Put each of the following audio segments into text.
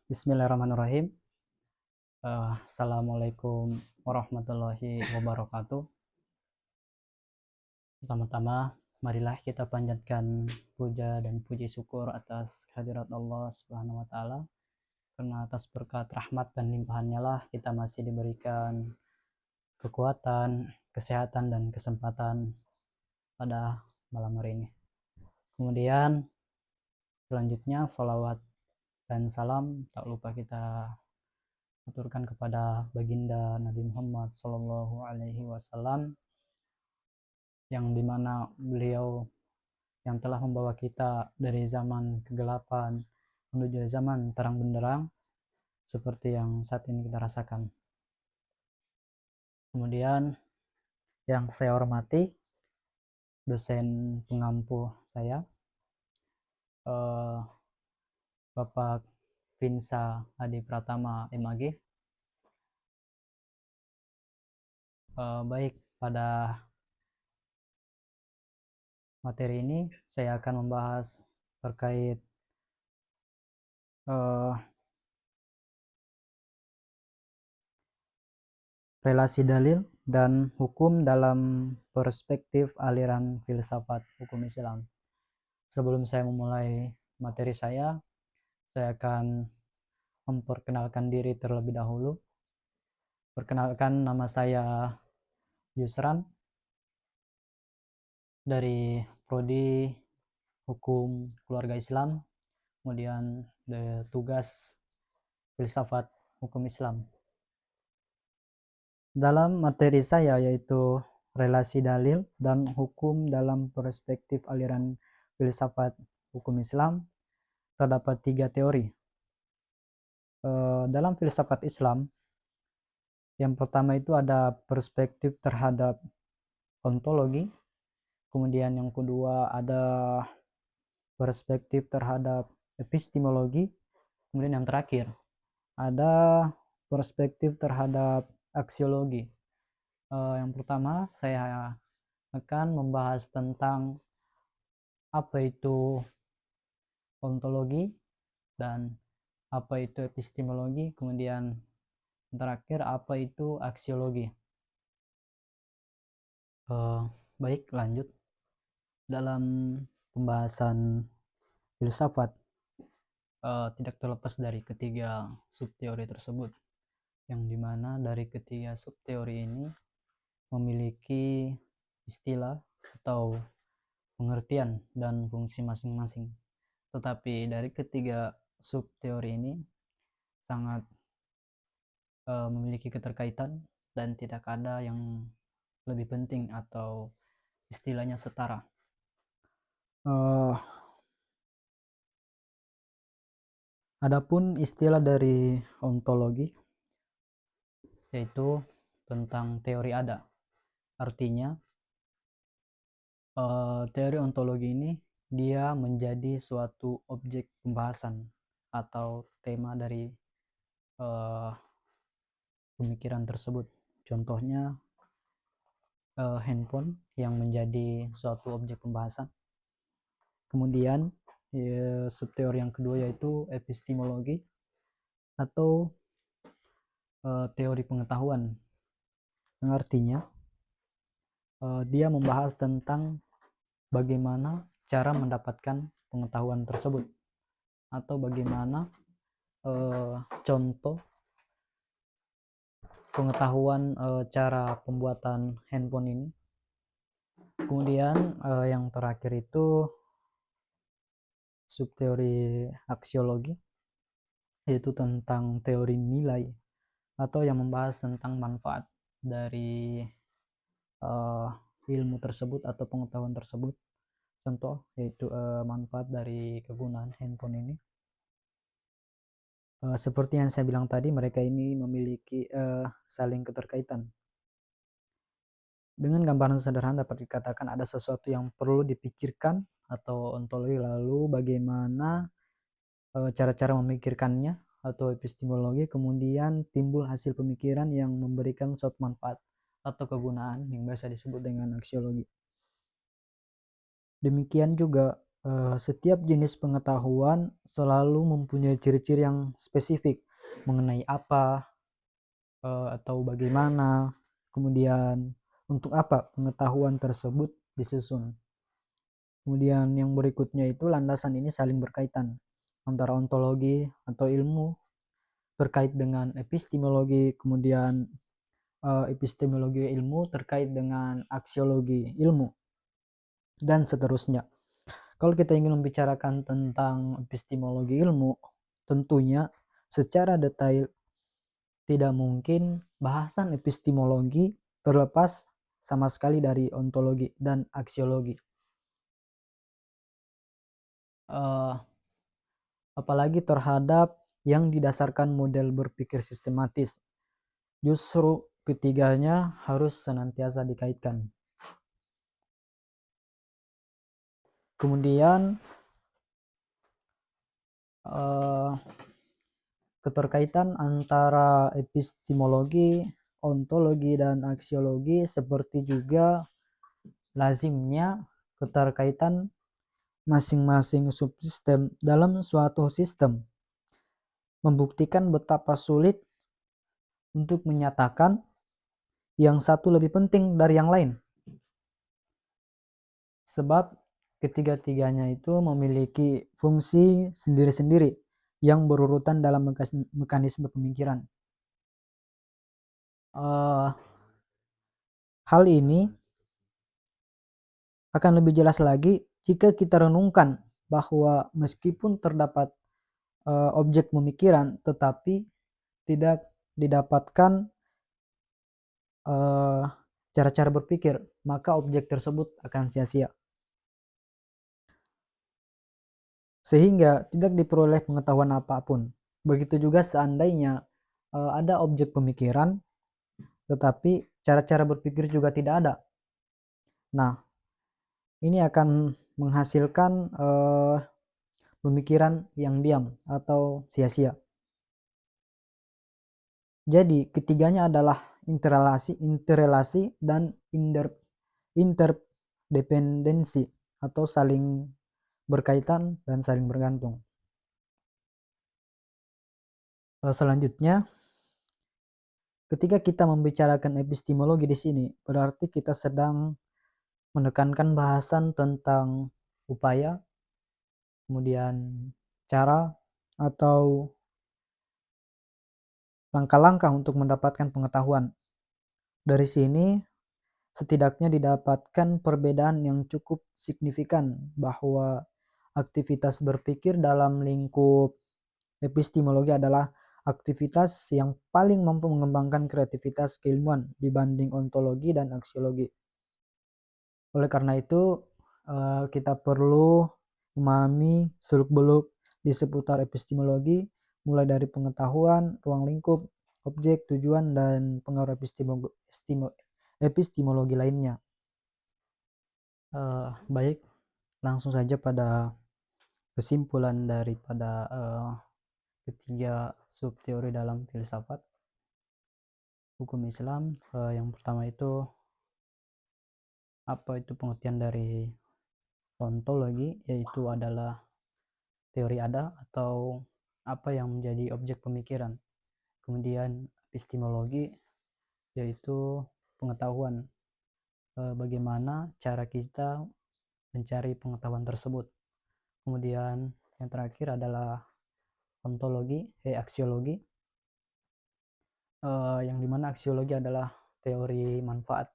Bismillahirrahmanirrahim. Assalamualaikum warahmatullahi wabarakatuh. Pertama-tama, marilah kita panjatkan puja dan puji syukur atas kehadirat Allah Subhanahu wa Ta'ala, karena atas berkat rahmat dan limpahannya lah kita masih diberikan kekuatan, kesehatan, dan kesempatan pada malam hari ini. Kemudian selanjutnya salawat dan salam tak lupa kita aturkan kepada baginda Nabi Muhammad Sallallahu Alaihi Wasallam, yang dimana beliau yang telah membawa kita dari zaman kegelapan menuju zaman terang benderang seperti yang saat ini kita rasakan. Kemudian yang saya hormati dosen pengampu saya, Bapak Vinsa Adi Pratama MAG. Baik, pada materi ini saya akan membahas terkait relasi dalil dan hukum dalam perspektif aliran filsafat hukum Islam. Sebelum saya memulai materi saya akan memperkenalkan diri terlebih dahulu. Perkenalkan, nama saya Yusran dari Prodi Hukum Keluarga Islam, kemudian tugas filsafat hukum Islam. Dalam materi saya yaitu relasi dalil dan hukum dalam perspektif aliran filsafat hukum Islam, terdapat 3 teori. Dalam filsafat Islam, yang pertama itu ada perspektif terhadap ontologi, kemudian yang kedua ada perspektif terhadap epistemologi, kemudian yang terakhir ada perspektif terhadap aksiologi. Yang pertama saya akan membahas tentang apa itu ontologi dan apa itu epistemologi, kemudian terakhir apa itu aksiologi. Baik, lanjut. Dalam pembahasan filsafat, tidak terlepas dari ketiga subteori tersebut, yang dimana dari ketiga subteori ini memiliki istilah atau pengertian dan fungsi masing-masing. Tetapi dari ketiga subteori ini sangat memiliki keterkaitan dan tidak ada yang lebih penting atau istilahnya setara. Adapun istilah dari ontologi yaitu tentang teori ada. Artinya teori ontologi ini dia menjadi suatu objek pembahasan atau tema dari pemikiran tersebut. Contohnya handphone yang menjadi suatu objek pembahasan. Kemudian subteori yang kedua yaitu epistemologi atau teori pengetahuan, yang artinya dia membahas tentang bagaimana cara mendapatkan pengetahuan tersebut atau bagaimana contoh pengetahuan cara pembuatan handphone ini. Kemudian yang terakhir itu subteori aksiologi, yaitu tentang teori nilai atau yang membahas tentang manfaat dari ilmu tersebut atau pengetahuan tersebut. Contoh yaitu manfaat dari kegunaan handphone ini. Seperti yang saya bilang tadi, mereka ini memiliki saling keterkaitan. Dengan gambaran sederhana dapat dikatakan ada sesuatu yang perlu dipikirkan atau ontologi, lalu bagaimana cara-cara memikirkannya atau epistemologi, kemudian timbul hasil pemikiran yang memberikan suatu manfaat atau kegunaan yang biasa disebut dengan aksiologi. Demikian juga Setiap jenis pengetahuan selalu mempunyai ciri-ciri yang spesifik mengenai apa, atau bagaimana, kemudian untuk apa pengetahuan tersebut disusun. Kemudian yang berikutnya itu landasan ini saling berkaitan antara ontologi atau ilmu terkait dengan epistemologi, kemudian epistemologi ilmu terkait dengan aksiologi ilmu, dan seterusnya. Kalau kita ingin membicarakan tentang epistemologi ilmu, tentunya secara detail tidak mungkin bahasan epistemologi terlepas sama sekali dari ontologi dan aksiologi. Apalagi terhadap yang didasarkan model berpikir sistematis. Justru ketiganya harus senantiasa dikaitkan. Kemudian keterkaitan antara epistemologi, ontologi, dan aksiologi seperti juga lazimnya keterkaitan masing-masing subsistem dalam suatu sistem membuktikan betapa sulit untuk menyatakan yang satu lebih penting dari yang lain. Sebab ketiga-tiganya itu memiliki fungsi sendiri-sendiri yang berurutan dalam mekanisme pemikiran. Hal ini akan lebih jelas lagi jika kita renungkan bahwa meskipun terdapat objek pemikiran, tetapi tidak didapatkan cara-cara berpikir, maka objek tersebut akan sia-sia. Sehingga tidak diperoleh pengetahuan apapun. Begitu juga seandainya ada objek pemikiran, tetapi cara-cara berpikir juga tidak ada. Nah, ini akan menghasilkan pemikiran yang diam atau sia-sia. Jadi ketiganya adalah interrelasi dan interdependensi atau saling berkaitan dan saling bergantung. Selanjutnya, ketika kita membicarakan epistemologi di sini, berarti kita sedang menekankan bahasan tentang upaya, kemudian cara atau langkah-langkah untuk mendapatkan pengetahuan. Dari sini setidaknya didapatkan perbedaan yang cukup signifikan bahwa aktivitas berpikir dalam lingkup epistemologi adalah aktivitas yang paling mampu mengembangkan kreativitas keilmuan dibanding ontologi dan aksiologi. Oleh karena itu, kita perlu memahami seluk-beluk di seputar epistemologi, mulai dari pengetahuan, ruang lingkup, objek, tujuan, dan pengaruh epistemologi lainnya. Baik, langsung saja pada kesimpulan daripada ketiga subteori dalam filsafat hukum Islam. Yang pertama itu, apa itu pengertian dari ontologi, yaitu adalah teori ada atau apa yang menjadi objek pemikiran. Kemudian epistemologi, yaitu pengetahuan, bagaimana cara kita mencari pengetahuan tersebut. Kemudian yang terakhir adalah ontologi, aksiologi, yang dimana aksiologi adalah teori manfaat.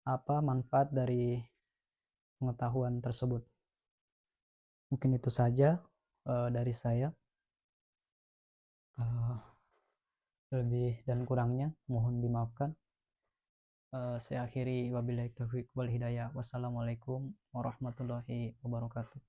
Apa manfaat dari pengetahuan tersebut? Mungkin itu saja dari saya. Lebih dan kurangnya mohon dimaafkan. Saya akhiri, wabillahi taufiq wal hidayah. Wassalamualaikum warahmatullahi wabarakatuh.